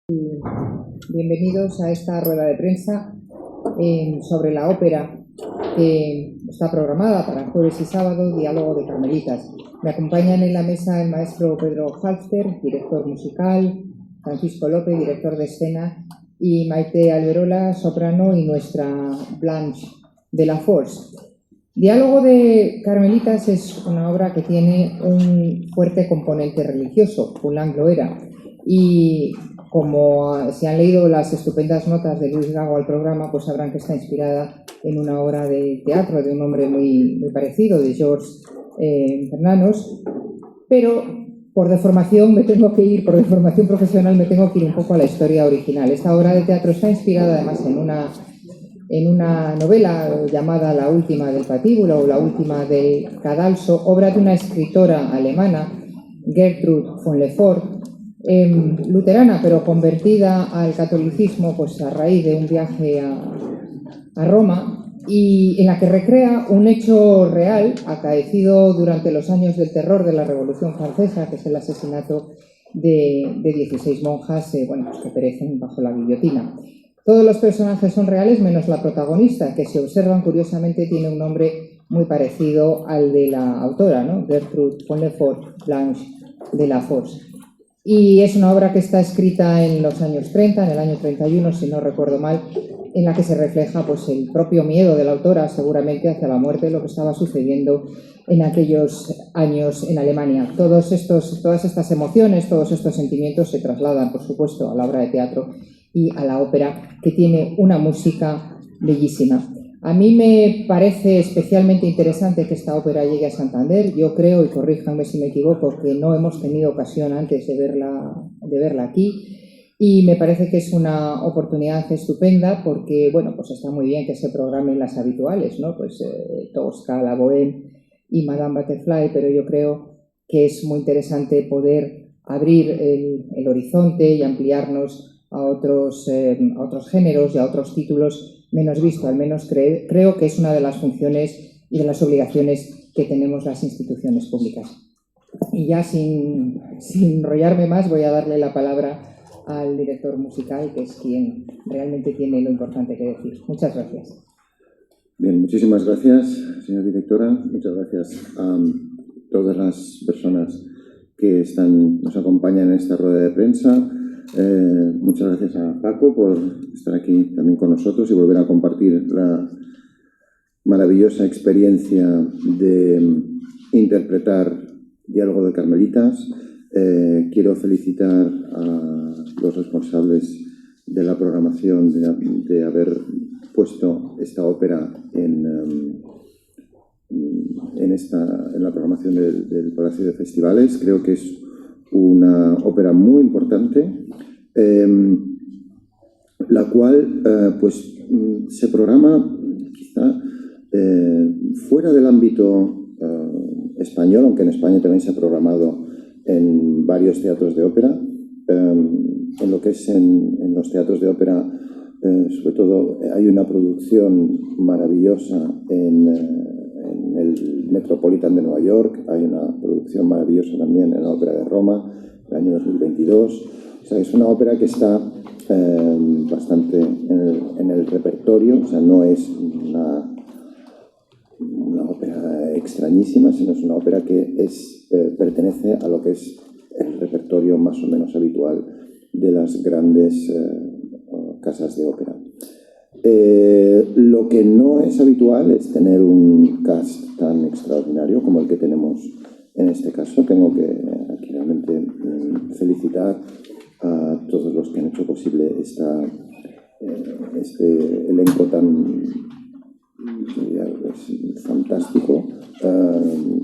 Bienvenidos a esta rueda de prensa sobre la ópera que está programada para jueves y sábado, Diálogo de Carmelitas. Me acompañan en la mesa el maestro Pedro Halfter, director musical, Francisco López, director de escena, y Maite Alberola, soprano, y nuestra Blanche de la Force. Diálogo de Carmelitas es una obra que tiene un fuerte componente religioso, Poulenc lo era, y como si han leído las estupendas notas de Luis Gago al programa, pues sabrán que está inspirada en una obra de teatro de un hombre muy parecido, de Georges Bernanos, pero por deformación profesional me tengo que ir un poco a la historia original. Esta obra de teatro está inspirada además en una novela llamada La última del patíbulo o La última del cadalso, obra de una escritora alemana, Gertrude von Lefort, luterana, pero convertida al catolicismo pues a raíz de un viaje a Roma, y en la que recrea un hecho real acaecido durante los años del terror de la Revolución Francesa, que es el asesinato de 16 monjas que perecen bajo la guillotina. Todos los personajes son reales menos la protagonista, que si observan curiosamente tiene un nombre muy parecido al de la autora, ¿no? Gertrude von Lefort, Blanche de la Force. Y es una obra que está escrita en los años 30, en el año 31, si no recuerdo mal, en la que se refleja pues, el propio miedo de la autora, seguramente, hacia la muerte, de lo que estaba sucediendo en aquellos años en Alemania. Todas estas emociones, todos estos sentimientos se trasladan, por supuesto, a la obra de teatro y a la ópera, que tiene una música bellísima. A mí me parece especialmente interesante que esta ópera llegue a Santander. Yo creo, y corríjanme si me equivoco, que no hemos tenido ocasión antes de verla aquí, y me parece que es una oportunidad estupenda porque, bueno, pues está muy bien que se programen las habituales, ¿no? Pues Tosca, La Bohème y Madame Butterfly, pero yo creo que es muy interesante poder abrir el horizonte y ampliarnos a otros géneros y a otros títulos menos visto. Al menos creo que es una de las funciones y de las obligaciones que tenemos las instituciones públicas. Y ya sin enrollarme más, voy a darle la palabra al director musical, que es quien realmente tiene lo importante que decir. Muchas gracias. Bien, muchísimas gracias, señora directora. Muchas gracias a todas las personas que nos acompañan en esta rueda de prensa. Muchas gracias a Paco por estar aquí también con nosotros y volver a compartir la maravillosa experiencia de interpretar Diálogo de Carmelitas. Quiero felicitar a los responsables de la programación de haber puesto esta ópera en la programación del Palacio de Festivales. Creo que es una ópera muy importante, la cual se programa quizá fuera del ámbito español, aunque en España también se ha programado en varios teatros de ópera. En lo que es en los teatros de ópera, sobre todo hay una producción maravillosa en el Metropolitan de Nueva York, hay una producción maravillosa también en la Ópera de Roma, el año 2022. O sea, es una ópera que está bastante en el repertorio, o sea, no es una ópera extrañísima, sino es una ópera que pertenece a lo que es el repertorio más o menos habitual de las grandes casas de ópera. Lo que no es habitual es tener un cast tan extraordinario como el que tenemos en este caso. Tengo que aquí realmente felicitar a todos los que han hecho posible este elenco tan fantástico,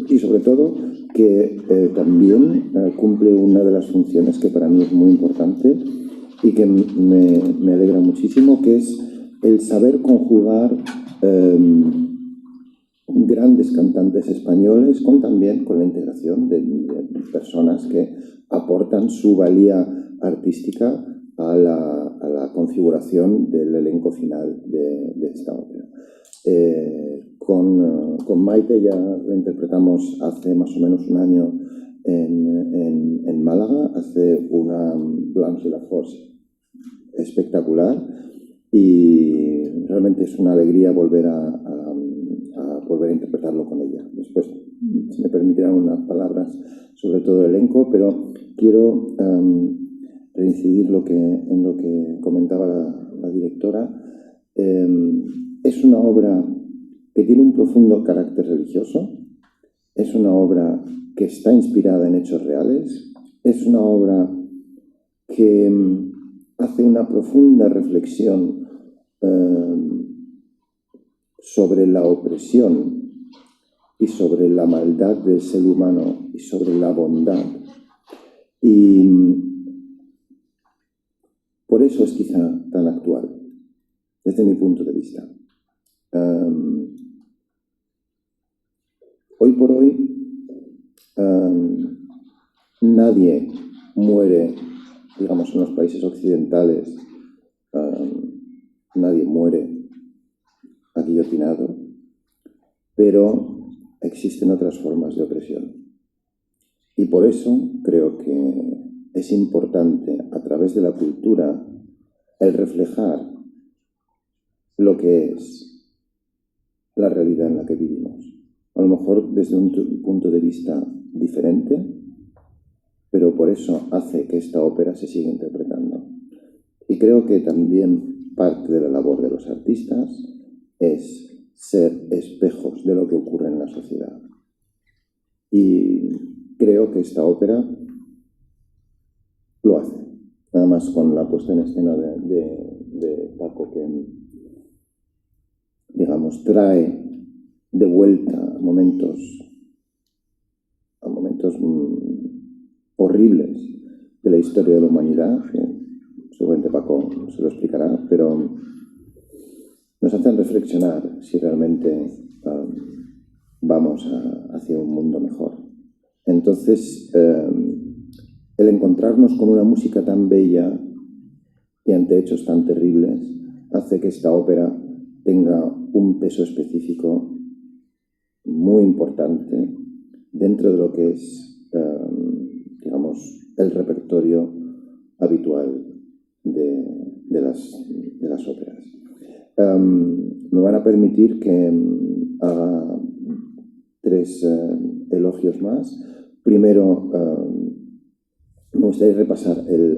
y sobre todo que también cumple una de las funciones que para mí es muy importante y que me alegra muchísimo, que es el saber conjugar grandes cantantes españoles también con la integración de personas que aportan su valía artística a la configuración del elenco final de esta ópera. Con Maite ya la interpretamos hace más o menos un año en Málaga, hace una Blanche de la Force espectacular y realmente es una alegría volver a volver a interpretarlo con ella. Después, si me permitirán unas palabras sobre todo el elenco, pero quiero reincidir en lo que comentaba la directora. Es una obra que tiene un profundo carácter religioso, es una obra que está inspirada en hechos reales, es una obra que hace una profunda reflexión sobre la opresión y sobre la maldad del ser humano y sobre la bondad. Y por eso es quizá tan actual, desde mi punto de vista. Hoy por hoy, nadie muere, digamos, en los países occidentales, nadie muere guillotinado, pero existen otras formas de opresión. Y por eso creo que es importante, a través de la cultura, el reflejar lo que es la realidad en la que vivimos. A lo mejor desde un punto de vista diferente, pero por eso hace que esta ópera se siga interpretando. Y creo que también parte de la labor de los artistas es ser espejos de lo que ocurre en la sociedad. Y creo que esta ópera lo hace. Nada más con la puesta en escena de Paco, que, digamos, trae de vuelta a momentos horribles de la historia de la humanidad, que seguramente Paco se lo explicará, pero nos hacen reflexionar si realmente vamos hacia un mundo mejor. Entonces, el encontrarnos con una música tan bella y ante hechos tan terribles hace que esta ópera tenga un peso específico muy importante dentro de lo que es, digamos, el repertorio habitual de las óperas. Me van a permitir que haga 3 elogios más. Primero, me gustaría repasar el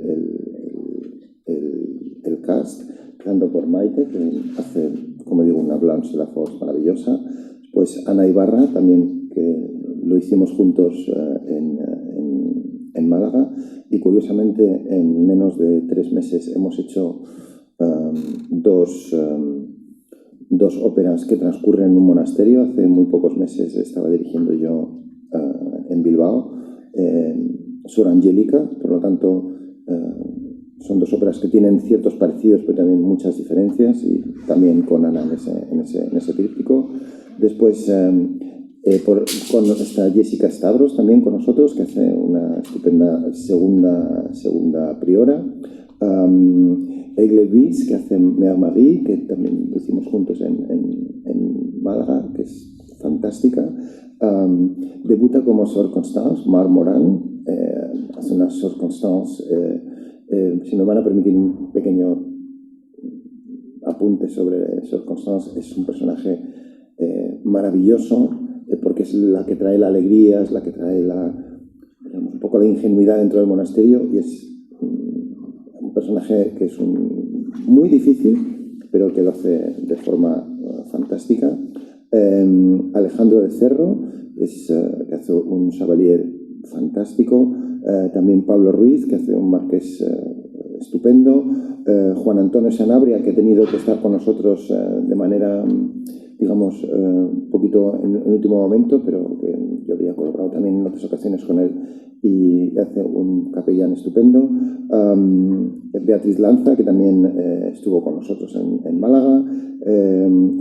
cast, empezando por Maite, que hace, como digo, una blanche de la voz maravillosa. Pues Ana Ibarra, también, que lo hicimos juntos en Málaga, y curiosamente en menos de 3 meses hemos hecho dos óperas que transcurren en un monasterio. Hace muy pocos meses estaba dirigiendo yo en Bilbao Sor Angélica, por lo tanto son 2 óperas que tienen ciertos parecidos pero también muchas diferencias, y también con Ana en ese tríptico. Después está Jessica Stavros también con nosotros, que hace una estupenda segunda priora. Aigle Bis, que hace Mère Marie, que también lo hicimos juntos en Málaga, que es fantástica. Debuta como Sor Constance, Mar Moran, hace una Sor Constance. Si me van a permitir un pequeño apunte sobre Sor Constance, es un personaje maravilloso, porque es la que trae la alegría, es la que trae digamos, un poco la ingenuidad dentro del monasterio, y es un personaje que es muy difícil, pero que lo hace de forma fantástica. Alejandro de Cerro, que hace un Chevalier fantástico. También Pablo Ruiz, que hace un marqués estupendo. Juan Antonio Sanabria, que ha tenido que estar con nosotros de manera, digamos, un poquito en último momento, pero que yo había colaborado también en otras ocasiones con él, y hace un capellán estupendo. Beatriz Lanza, que también estuvo con nosotros en Málaga.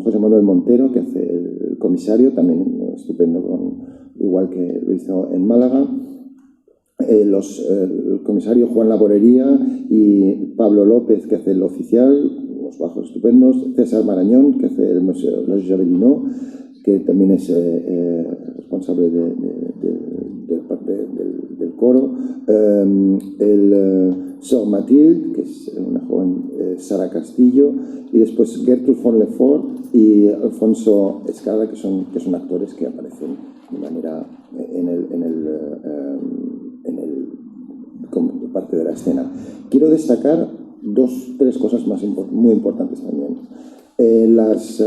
José Manuel Montero, que hace el comisario, también estupendo, igual que lo hizo en Málaga. El comisario Juan Laborería y Pablo López, que hace el oficial, los bajos estupendos. César Marañón, que hace los Javelino, que también es responsable de parte del coro. El Sor Mathilde, que es una joven Sara Castillo, y después Gertrude von Lefort y Alfonso Escada, que son actores que aparecen de manera como parte de la escena. Quiero destacar tres cosas más muy importantes también. Las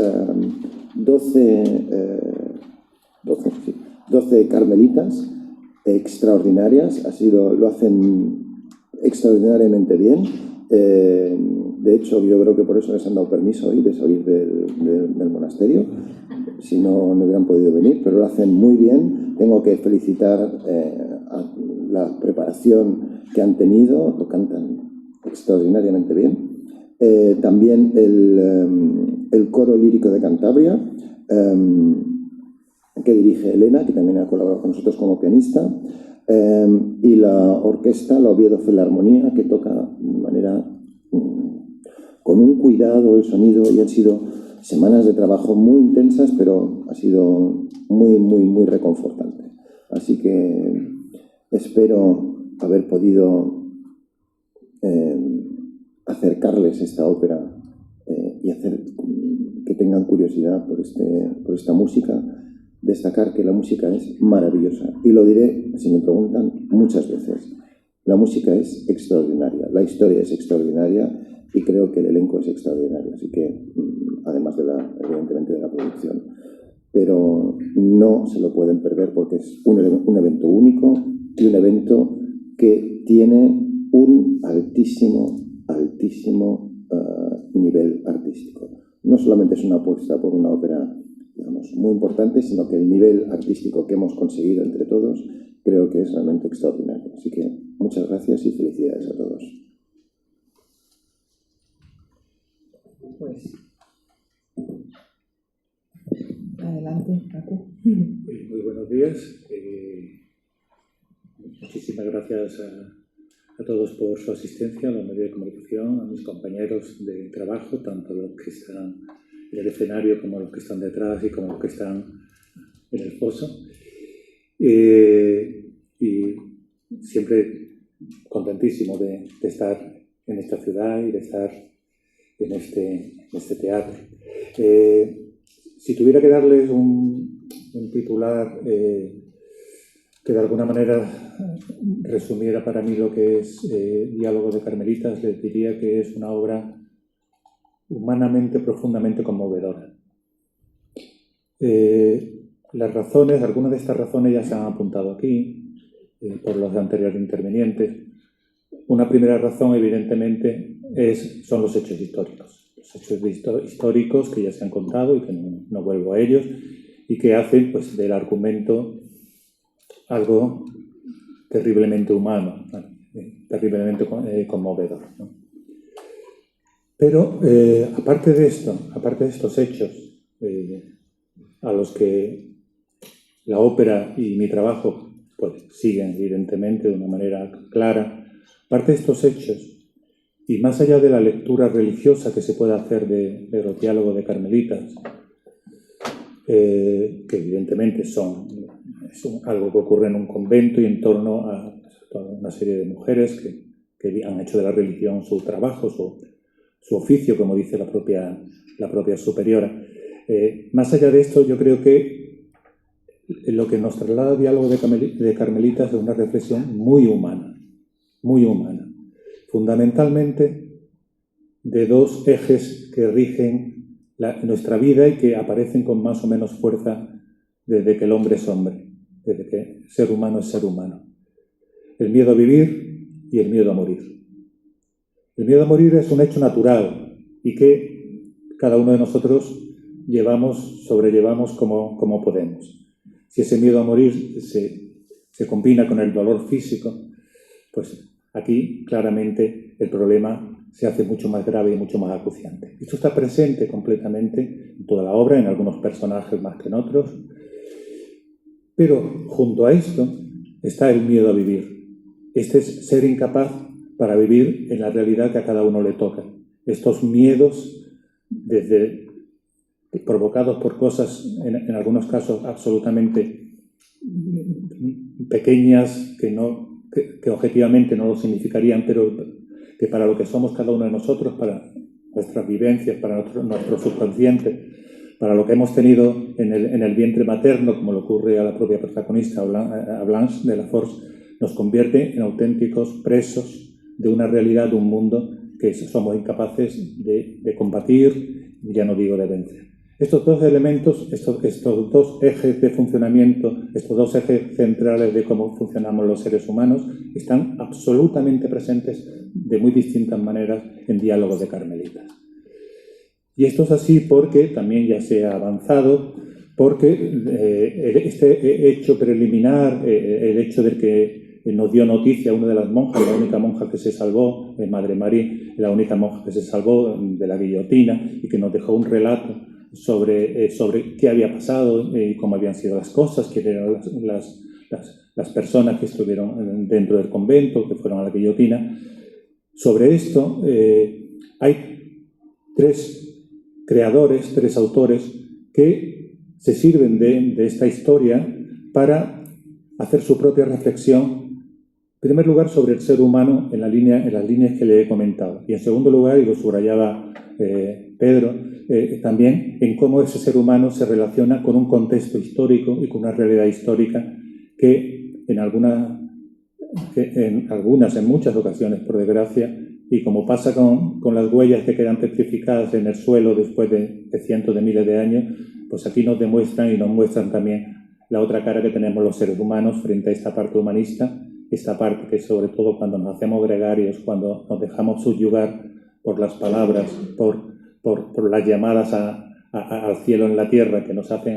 12 carmelitas extraordinarias, lo hacen extraordinariamente bien. De hecho, yo creo que por eso les han dado permiso hoy de salir del monasterio. Si no, no hubieran podido venir, pero lo hacen muy bien. Tengo que felicitar a la preparación que han tenido, lo cantan extraordinariamente bien. También el coro lírico de Cantabria, que dirige Elena, que también ha colaborado con nosotros como pianista, y la orquesta, la Oviedo Filarmonía, que toca de manera con un cuidado el sonido, y han sido semanas de trabajo muy intensas, pero ha sido muy, muy, muy reconfortante. Así que espero haber podido acercarles esta ópera y hacer que tengan curiosidad por esta música. Destacar que la música es maravillosa, y lo diré, si me preguntan, muchas veces. La música es extraordinaria, la historia es extraordinaria, y creo que el elenco es extraordinario, así que, además evidentemente de la producción. Pero no se lo pueden perder, porque es un evento único, y un evento que tiene un altísimo nivel artístico. No solamente es una apuesta por una ópera, digamos, muy importante, sino que el nivel artístico que hemos conseguido entre todos creo que es realmente extraordinario. Así que muchas gracias y felicidades a todos. Pues, adelante, Paco. Muy buenos días. Muchísimas gracias a todos por su asistencia, a los medios de comunicación, a mis compañeros de trabajo, tanto los que están en el escenario como los que están detrás y como los que están en el foso. Y siempre contentísimo de estar en esta ciudad y de estar en este teatro. Si tuviera que darles un titular que de alguna manera resumiera para mí lo que es Diálogo de Carmelitas, les diría que es una obra humanamente, profundamente conmovedora. Las razones, algunas de estas razones ya se han apuntado aquí por los anteriores intervinientes. Una primera razón, evidentemente, son los hechos históricos. Los hechos históricos que ya se han contado y que no vuelvo a ellos, y que hacen pues, del argumento algo terriblemente humano, terriblemente conmovedor, ¿no? Pero aparte de estos hechos a los que la ópera y mi trabajo pues, siguen evidentemente de una manera clara, aparte de estos hechos, y más allá de la lectura religiosa que se puede hacer de los diálogos de carmelitas, que evidentemente es algo que ocurre en un convento y en torno a toda una serie de mujeres que han hecho de la religión su trabajo, su oficio, como dice la propia superiora. Más allá de esto, yo creo que lo que nos traslada Diálogo de Carmelitas es una reflexión muy humana, fundamentalmente de dos ejes que rigen nuestra vida y que aparecen con más o menos fuerza desde que el hombre es hombre, desde que el ser humano es ser humano. El miedo a vivir y el miedo a morir. El miedo a morir es un hecho natural y que cada uno de nosotros sobrellevamos como podemos. Si ese miedo a morir se combina con el dolor físico, pues aquí claramente el problema se hace mucho más grave y mucho más acuciante. Esto está presente completamente en toda la obra, en algunos personajes más que en otros, pero junto a esto está el miedo a vivir. Este es ser incapaz para vivir en la realidad que a cada uno le toca. Estos miedos, provocados por cosas, en algunos casos absolutamente pequeñas, que objetivamente no lo significarían, pero que para lo que somos cada uno de nosotros, para nuestras vivencias, para nuestro subconsciente, para lo que hemos tenido en el vientre materno, como le ocurre a la propia protagonista, a Blanche de la Force, nos convierte en auténticos presos de una realidad, de un mundo que somos incapaces de combatir, ya no digo de vencer. Estos dos elementos, estos dos ejes de funcionamiento, estos dos ejes centrales de cómo funcionamos los seres humanos, están absolutamente presentes de muy distintas maneras en Diálogos de Carmelitas. Y esto es así porque también ya se ha avanzado, porque este hecho preliminar, el hecho de que nos dio noticia una de las monjas, la única monja que se salvó, Madre Marie, la única monja que se salvó de la guillotina y que nos dejó un relato sobre qué había pasado y cómo habían sido las cosas, quiénes eran las personas que estuvieron dentro del convento, que fueron a la guillotina. Sobre esto hay tres creadores, tres autores que se sirven de esta historia para hacer su propia reflexión, en primer lugar sobre el ser humano en las líneas que le he comentado, y en segundo lugar, y lo subrayaba Pedro, también en cómo ese ser humano se relaciona con un contexto histórico y con una realidad histórica que en muchas ocasiones, por desgracia, y como pasa con las huellas que quedan petrificadas en el suelo después de cientos de miles de años, pues aquí nos demuestran y nos muestran también la otra cara que tenemos los seres humanos frente a esta parte humanista, esta parte que sobre todo cuando nos hacemos gregarios, cuando nos dejamos subyugar por las palabras, por las llamadas al cielo en la tierra que nos hacen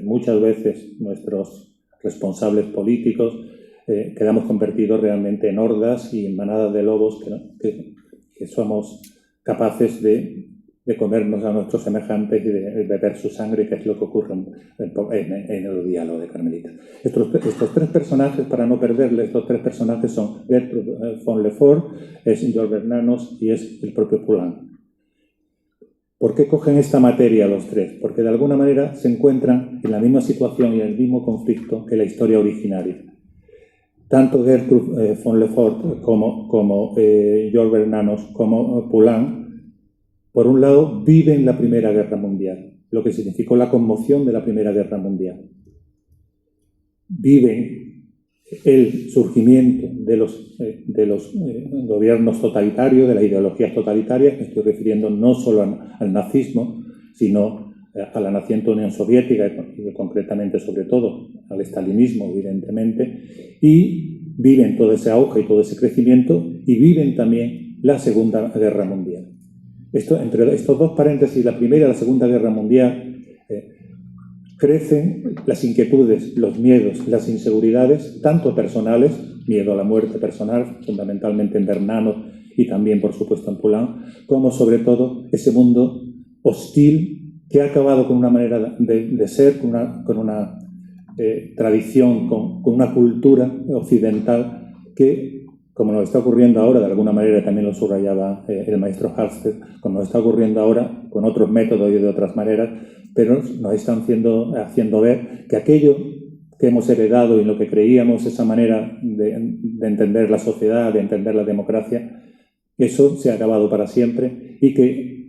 muchas veces nuestros responsables políticos, quedamos convertidos realmente en hordas y en manadas de lobos que somos capaces de comernos a nuestros semejantes y de beber su sangre, que es lo que ocurre en el Diálogo de Carmelitas. Estos tres personajes, para no perderles, estos tres personajes son Gertrude von Lefort, es Georges Bernanos y es el propio Poulenc. ¿Por qué cogen esta materia los tres? Porque de alguna manera se encuentran en la misma situación y en el mismo conflicto que la historia originaria. Tanto Gertrude von Lefort como Georges Bernanos como Poulenc, por un lado, viven la Primera Guerra Mundial, lo que significó la conmoción de la Primera Guerra Mundial. Viven el surgimiento de los gobiernos totalitarios, de las ideologías totalitarias, me estoy refiriendo no solo al nazismo, sino a la naciente Unión Soviética y concretamente, sobre todo, al estalinismo, evidentemente, y viven todo ese auge y todo ese crecimiento y viven también la Segunda Guerra Mundial. Entre estos dos paréntesis, la Primera y la Segunda Guerra Mundial, crecen las inquietudes, los miedos, las inseguridades, tanto personales, miedo a la muerte personal, fundamentalmente en Bernanos y también, por supuesto, en Poulenc, como sobre todo ese mundo hostil que ha acabado con una manera de ser, con una tradición, con una cultura occidental que, como nos está ocurriendo ahora, de alguna manera también lo subrayaba el maestro Halsted, como nos está ocurriendo ahora con otros métodos y de otras maneras, pero nos están haciendo ver que aquello que hemos heredado y en lo que creíamos, esa manera de entender la sociedad, de entender la democracia, eso se ha acabado para siempre y que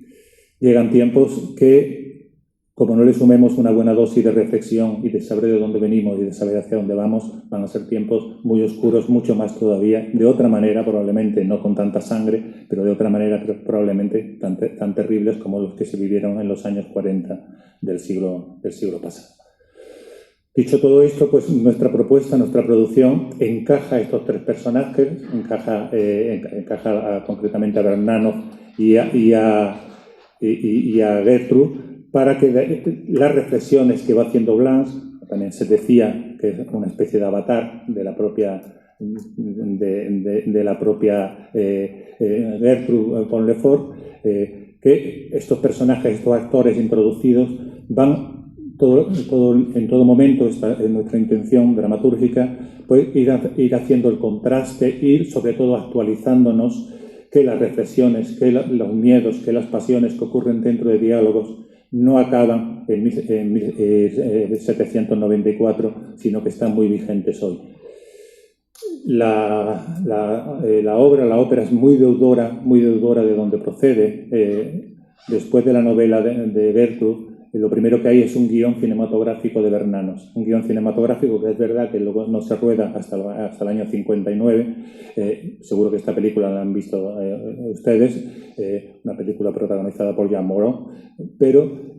llegan tiempos que, como no le sumemos una buena dosis de reflexión y de saber de dónde venimos y de saber hacia dónde vamos, van a ser tiempos muy oscuros, mucho más todavía, de otra manera, probablemente no con tanta sangre, pero de otra manera probablemente tan terribles como los que se vivieron en los años 40 del siglo pasado. Dicho todo esto, pues nuestra propuesta, nuestra producción encaja a estos tres personajes, encaja concretamente a Bernanos y a Gertrude, para que las reflexiones que va haciendo Blanche, también se decía que es una especie de avatar de la propia Gertrude von Lefort, que estos personajes, estos actores introducidos van en todo momento, esta es nuestra intención dramatúrgica, pues ir haciendo el contraste, ir sobre todo actualizándonos, que las reflexiones, que los miedos, que las pasiones que ocurren dentro de diálogos no acaban en 1794, sino que están muy vigentes hoy. la ópera es muy deudora de donde procede. Después de la novela de Berthoud, lo primero que hay es un guión cinematográfico de Bernanos. Un guión cinematográfico que es verdad que luego no se rueda hasta el año 59. Seguro que esta película la han visto ustedes, una película protagonizada por Jean Moreau, pero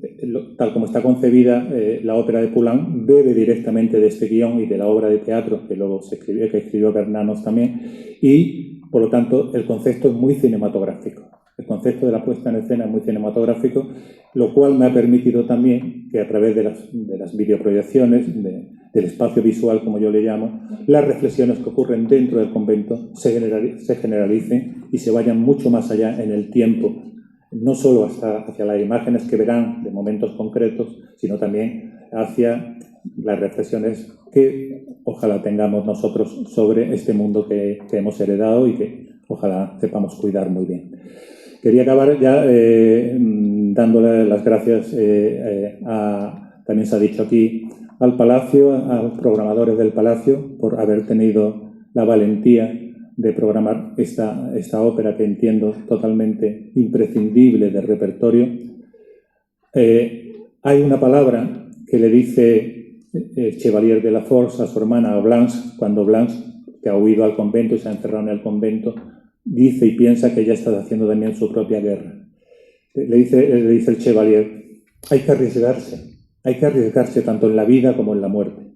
tal como está concebida, la ópera de Poulenc bebe directamente de este guión y de la obra de teatro que luego que escribió Bernanos también, y por lo tanto el concepto es muy cinematográfico. El concepto de la puesta en escena es muy cinematográfico, lo cual me ha permitido también que a través de las videoproyecciones, del espacio visual, como yo le llamo, las reflexiones que ocurren dentro del convento se generalicen y se vayan mucho más allá en el tiempo, no solo hacia las imágenes que verán de momentos concretos, sino también hacia las reflexiones que ojalá tengamos nosotros sobre este mundo que hemos heredado y que ojalá sepamos cuidar muy bien. Quería acabar ya dándole las gracias también se ha dicho aquí, al Palacio, a los programadores del Palacio, por haber tenido la valentía de programar esta ópera que entiendo totalmente imprescindible del repertorio. Hay una palabra que le dice el Chevalier de la Force a su hermana, a Blanche, cuando Blanche, que ha huido al convento y se ha encerrado en el convento, dice y piensa que ella está haciendo también su propia guerra. Le dice el Chevalier, hay que arriesgarse tanto en la vida como en la muerte.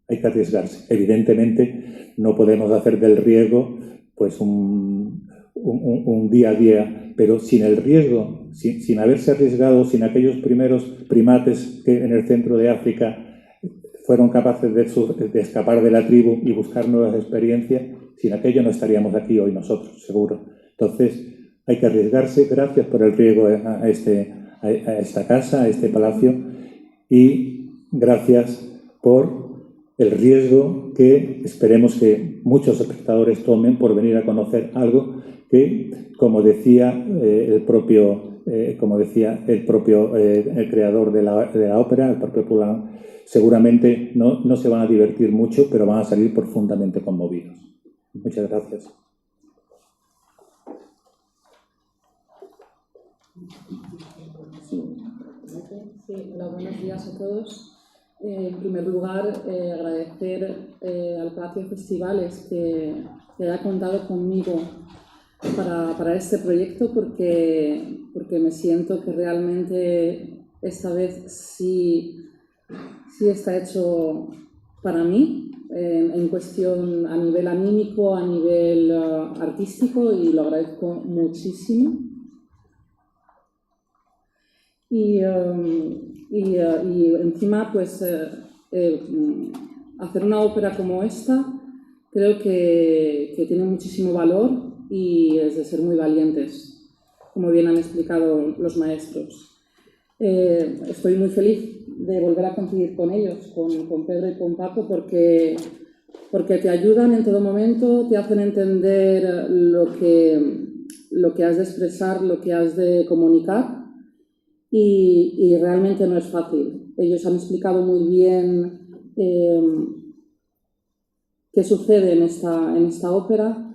Hay que arriesgarse. Evidentemente no podemos hacer del riesgo pues un día a día, pero sin el riesgo, sin haberse arriesgado, sin aquellos primeros primates que en el centro de África fueron capaces de escapar de la tribu y buscar nuevas experiencias, sin aquello no estaríamos aquí hoy nosotros, seguro. Entonces, hay que arriesgarse. Gracias por el riesgo a esta casa, a este palacio, y gracias por el riesgo que esperemos que muchos espectadores tomen por venir a conocer algo que, como decía el propio creador de la ópera, el propio Poulenc, seguramente no se van a divertir mucho, pero van a salir profundamente conmovidos. Muchas gracias. Sí, hola, buenos días a todos. En primer lugar, agradecer al Palacio Festivales que haya contado conmigo para este proyecto porque me siento que realmente esta vez sí está hecho para mí, en cuestión a nivel anímico, a nivel artístico, y lo agradezco muchísimo. Y encima, pues, hacer una ópera como esta creo que tiene muchísimo valor y es de ser muy valientes, como bien han explicado los maestros. Estoy muy feliz de volver a coincidir con ellos, con Pedro y con Paco, porque te ayudan en todo momento, te hacen entender lo que has de expresar, lo que has de comunicar. Y realmente no es fácil. Ellos han explicado muy bien qué sucede en esta ópera,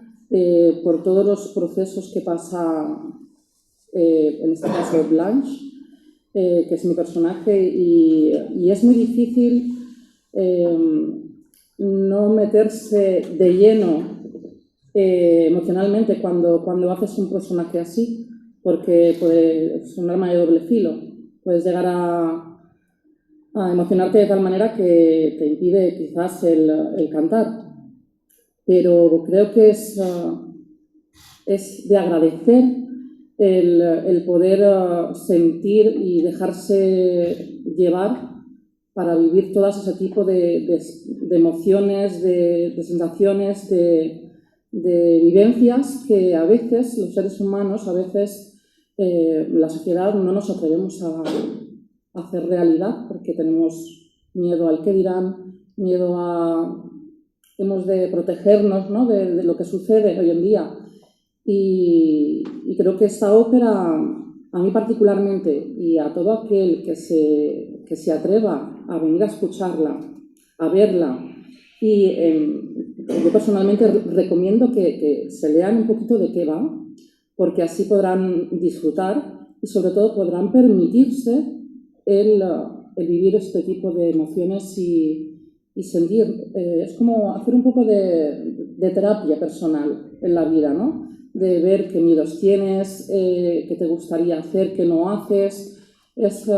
por todos los procesos que pasa, en este caso Blanche, que es mi personaje, y es muy difícil no meterse de lleno emocionalmente cuando haces un personaje así, porque es un arma de doble filo. Puedes llegar a emocionarte de tal manera que te impide quizás el cantar. Pero creo que es de agradecer el poder sentir y dejarse llevar para vivir todo ese tipo de emociones, de sensaciones, de vivencias que a veces los seres humanos, a veces la sociedad, no nos atrevemos a hacer realidad porque tenemos miedo al qué dirán, hemos de protegernos, ¿no?, de lo que sucede hoy en día. Y creo que esta ópera, a mí particularmente, y a todo aquel que se atreva a venir a escucharla, a verla, y yo personalmente recomiendo que se lean un poquito de qué va, porque así podrán disfrutar y sobre todo podrán permitirse el vivir este tipo de emociones y sentir. Es como hacer un poco de terapia personal en la vida, ¿no? De ver qué miedos tienes, qué te gustaría hacer, qué no haces. Es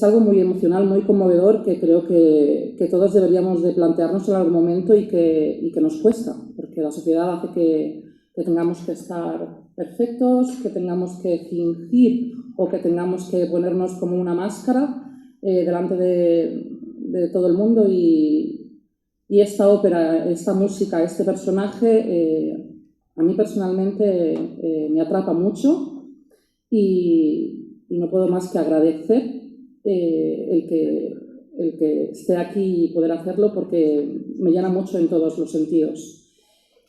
algo muy emocional, muy conmovedor, que creo que todos deberíamos de plantearnos en algún momento y que nos cuesta, porque la sociedad hace que tengamos que estar perfectos, que tengamos que fingir o que tengamos que ponernos como una máscara delante de todo el mundo, y esta ópera, esta música, este personaje a mí personalmente me atrapa mucho y no puedo más que agradecer el que esté aquí y poder hacerlo, porque me llena mucho en todos los sentidos.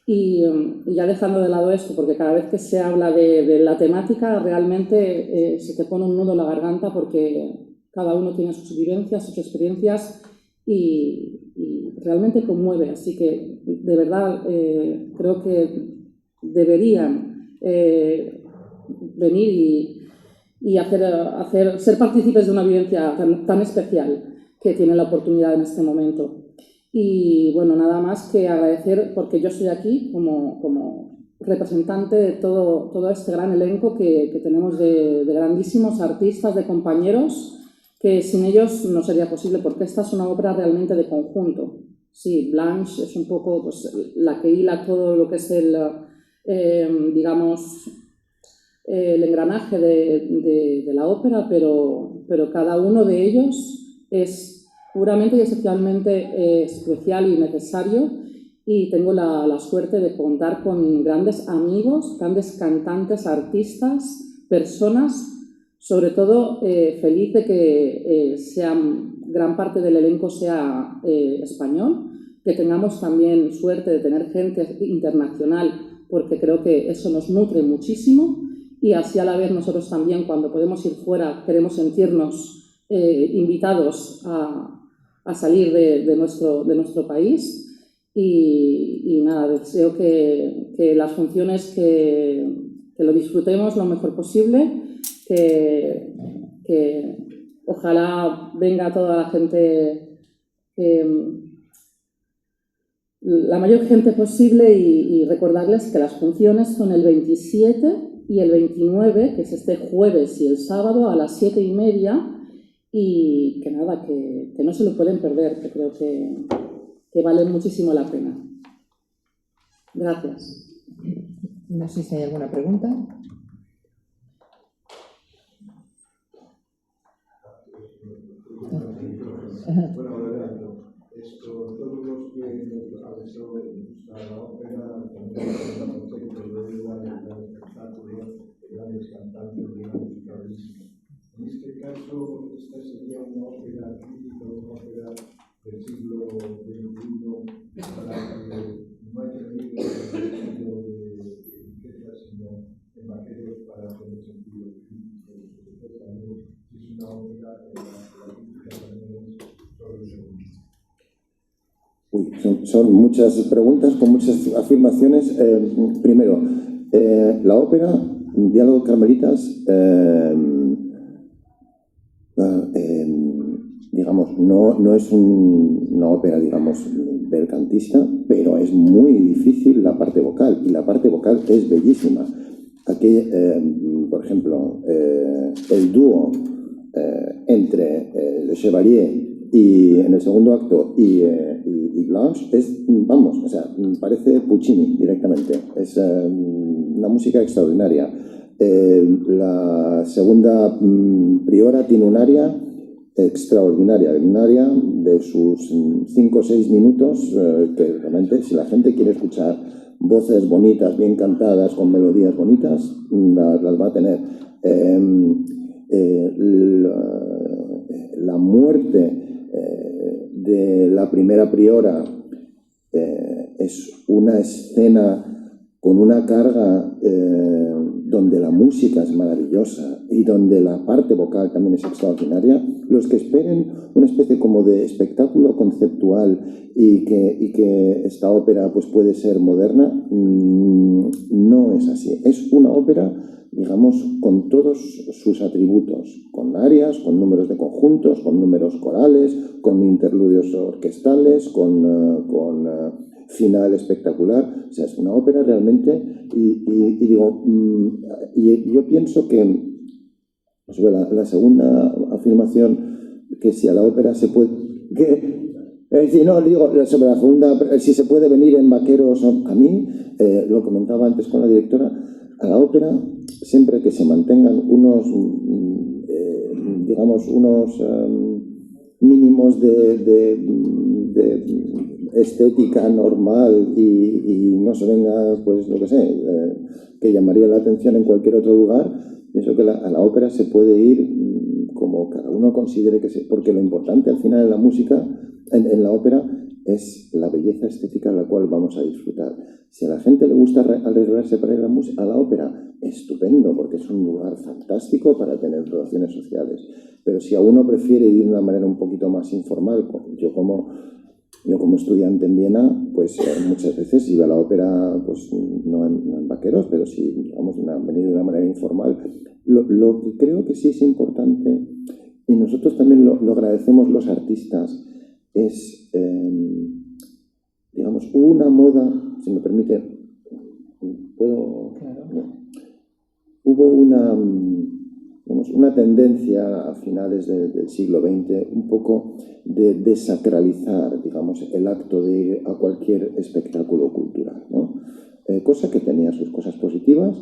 Y ya dejando de lado esto, porque cada vez que se habla de la temática realmente se te pone un nudo en la garganta, porque cada uno tiene sus vivencias, sus experiencias y realmente conmueve. Así que de verdad creo que deberían venir y ser partícipes de una vivencia tan especial que tienen la oportunidad en este momento. Y bueno, nada más que agradecer, porque yo estoy aquí como representante de todo este gran elenco que tenemos de grandísimos artistas, de compañeros, que sin ellos no sería posible, porque esta es una obra realmente de conjunto. Sí, Blanche es un poco pues, la que hila todo lo que es el engranaje de la ópera, pero cada uno de ellos es puramente y esencialmente especial y necesario, y tengo la suerte de contar con grandes amigos, grandes cantantes, artistas, personas, sobre todo feliz de que gran parte del elenco sea español, que tengamos también suerte de tener gente internacional, porque creo que eso nos nutre muchísimo, y así a la vez nosotros también, cuando podemos ir fuera, queremos sentirnos invitados a salir de nuestro país. Y nada, deseo que las funciones que lo disfrutemos lo mejor posible, que ojalá venga toda la gente, la mayor gente posible, y recordarles que las funciones son el 27 y el 29, que es este jueves y el sábado a las 7:30, y que nada, que no se lo pueden perder, que creo que vale muchísimo la pena. Gracias. No sé si hay alguna pregunta. Bueno, todos los que han hecho la ópera, también el concepto de gran espectáculo, grandes cantantes, grandes clarísimos. En este caso, esta sería una ópera crítica, una ópera del siglo XXI, para que no haya habido el sentido de riqueza, sino en materias para tener sentido crítico. Entonces, también es una ópera en la crítica también es sobre el segundo. Son muchas preguntas con muchas afirmaciones. Primero, la ópera Diálogo de Carmelitas, digamos, no es una ópera, digamos, belcantista, pero es muy difícil la parte vocal, y la parte vocal es bellísima. Aquí, por ejemplo, el dúo entre Le Chevalier y en el segundo acto y Blanche es, vamos, o sea, parece Puccini directamente. Es una música extraordinaria. La segunda priora tiene un aria extraordinaria, un aria de sus 5 o 6 minutos, que realmente, si la gente quiere escuchar voces bonitas, bien cantadas, con melodías bonitas, las va a tener. La muerte de la primera priora es una escena con una carga donde la música es maravillosa y donde la parte vocal también es extraordinaria, los que esperen una especie como de espectáculo conceptual y que esta ópera pues puede ser moderna, no es así. Es una ópera, digamos, con todos sus atributos, con arias, con números de conjuntos, con números corales, con interludios orquestales, con final espectacular. O sea, es una ópera realmente, y yo pienso que sobre la segunda afirmación, que si a la ópera se puede... Es decir, no, digo, sobre la segunda, si se puede venir en vaqueros, a mí, lo comentaba antes con la directora, a la ópera, siempre que se mantengan unos, digamos, unos mínimos de estética normal y no se venga, pues, lo que sé, que llamaría la atención en cualquier otro lugar, pienso que a la ópera se puede ir como cada uno considere que porque lo importante al final en la música, en la ópera, es la belleza estética a la cual vamos a disfrutar. Si a la gente le gusta arreglarse para ir a la ópera, estupendo, porque es un lugar fantástico para tener relaciones sociales. Pero si a uno prefiere ir de una manera un poquito más informal, yo como estudiante en Viena, pues muchas veces iba a la ópera, pues no en vaqueros, pero sí, digamos, venido de una manera informal. Lo que creo que sí es importante, y nosotros también lo agradecemos los artistas, es, digamos, hubo una moda, si me permite, ¿puedo? Claro. Hubo una tendencia a finales del siglo XX un poco de desacralizar, digamos, el acto de ir a cualquier espectáculo cultural, ¿no? Cosa que tenía sus cosas positivas,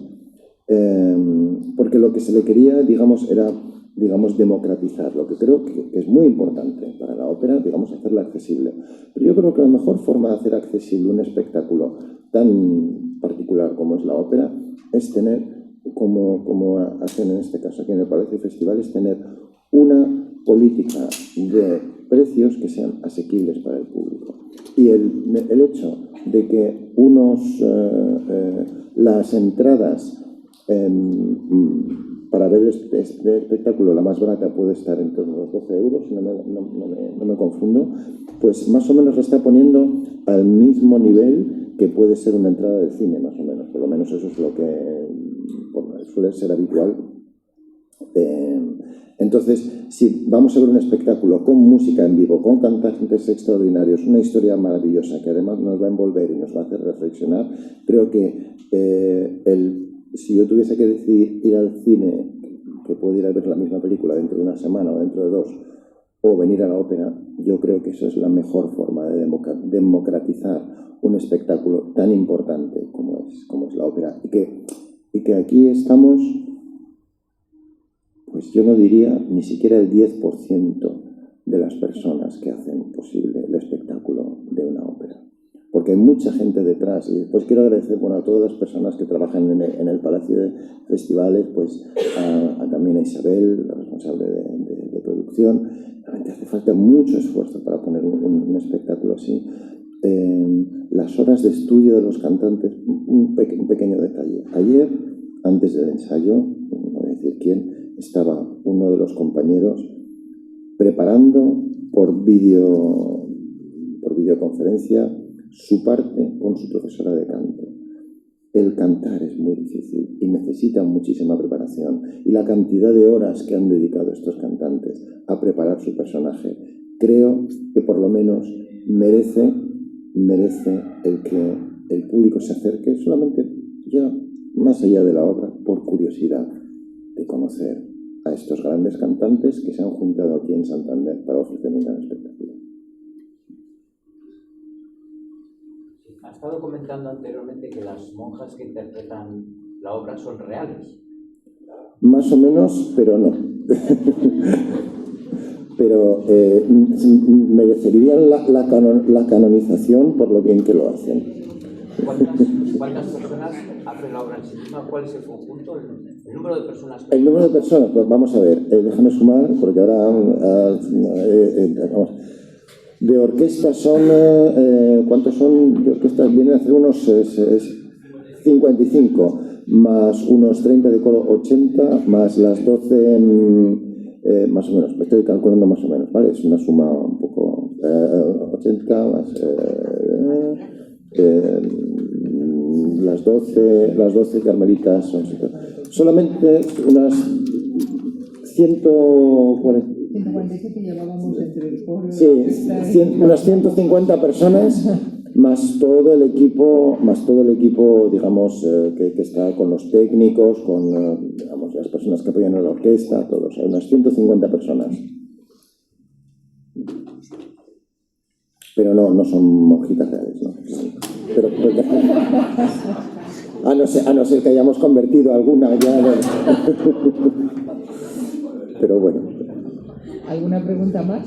porque lo que se le quería, digamos, era, digamos, democratizar, lo que creo que es muy importante para la ópera, digamos, hacerla accesible. Pero yo creo que la mejor forma de hacer accesible un espectáculo tan particular como es la ópera es tener, como hacen en este caso aquí en el Palacio Festival, es tener una política de precios que sean asequibles para el público. Y el hecho de que las entradas para ver este espectáculo, la más barata puede estar en torno a los 12 euros, si no me confundo, pues más o menos la está poniendo al mismo nivel que puede ser una entrada de cine, más o menos. Por lo menos eso es lo que suele ser habitual. Entonces, si vamos a ver un espectáculo con música en vivo, con cantantes extraordinarios, una historia maravillosa que además nos va a envolver y nos va a hacer reflexionar, creo que si yo tuviese que decidir ir al cine, que puedo ir a ver la misma película dentro de una semana o dentro de 2, o venir a la ópera, yo creo que eso es la mejor forma de democratizar un espectáculo tan importante como es la ópera. Y que aquí estamos, pues yo no diría ni siquiera el 10% de las personas que hacen posible el espectáculo de una ópera. Porque hay mucha gente detrás. Y después quiero agradecer a todas las personas que trabajan en el Palacio de Festivales, pues también a Isabel, la responsable de producción. Realmente hace falta mucho esfuerzo para poner un espectáculo así. Las horas de estudio de los cantantes, un pequeño detalle. Ayer, antes del ensayo, no voy a decir quién, estaba uno de los compañeros preparando por videoconferencia su parte con su profesora de canto. El cantar es muy difícil y necesita muchísima preparación. Y la cantidad de horas que han dedicado estos cantantes a preparar su personaje, creo que por lo menos merece el que el público se acerque solamente ya más allá de la obra por curiosidad de conocer a estos grandes cantantes que se han juntado aquí en Santander para ofrecer un gran espectáculo. Ha estado comentando anteriormente que las monjas que interpretan la obra son reales. Más o menos, pero no. Pero merecerían la canonización por lo bien que lo hacen. ¿Cuántas personas hacen la obra en sí misma? ¿Cuál es el conjunto? ¿El número de personas? El número de personas, pues vamos a ver, déjame sumar, porque ahora vamos. De orquestas son, ¿cuántos son de orquestas? Vienen a ser unos 55. más unos 30 de coro, 80, más las 12, más o menos, me estoy calculando más o menos, ¿vale? Es una suma un poco, 80 más las 12 carmelitas son solamente unas 140. 147 llevábamos entre el coro. Sí, unas 150 personas más todo el equipo, digamos, que está con los técnicos, con digamos, las personas que apoyan a la orquesta, todos, unas 150 personas. Pero no son monjitas reales, ¿no? Pero a no ser que hayamos convertido alguna ya. Pero bueno. ¿Alguna pregunta más?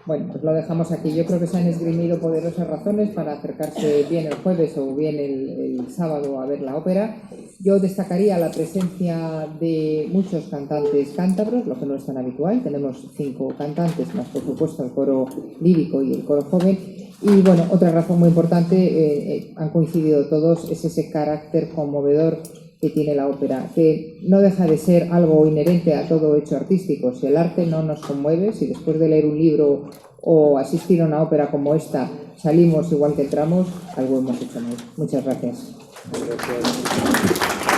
Bueno, pues lo dejamos aquí. Yo creo que se han esgrimido poderosas razones para acercarse bien el jueves o bien el sábado a ver la ópera. Yo destacaría la presencia de muchos cantantes cántabros, lo que no es tan habitual. Tenemos 5 cantantes, más por supuesto el coro lírico y el coro joven. Y bueno, otra razón muy importante, han coincidido todos, es ese carácter conmovedor que tiene la ópera, que no deja de ser algo inherente a todo hecho artístico. Si el arte no nos conmueve, si después de leer un libro o asistir a una ópera como esta salimos igual que entramos, algo hemos hecho mal. Muchas gracias. Gracias.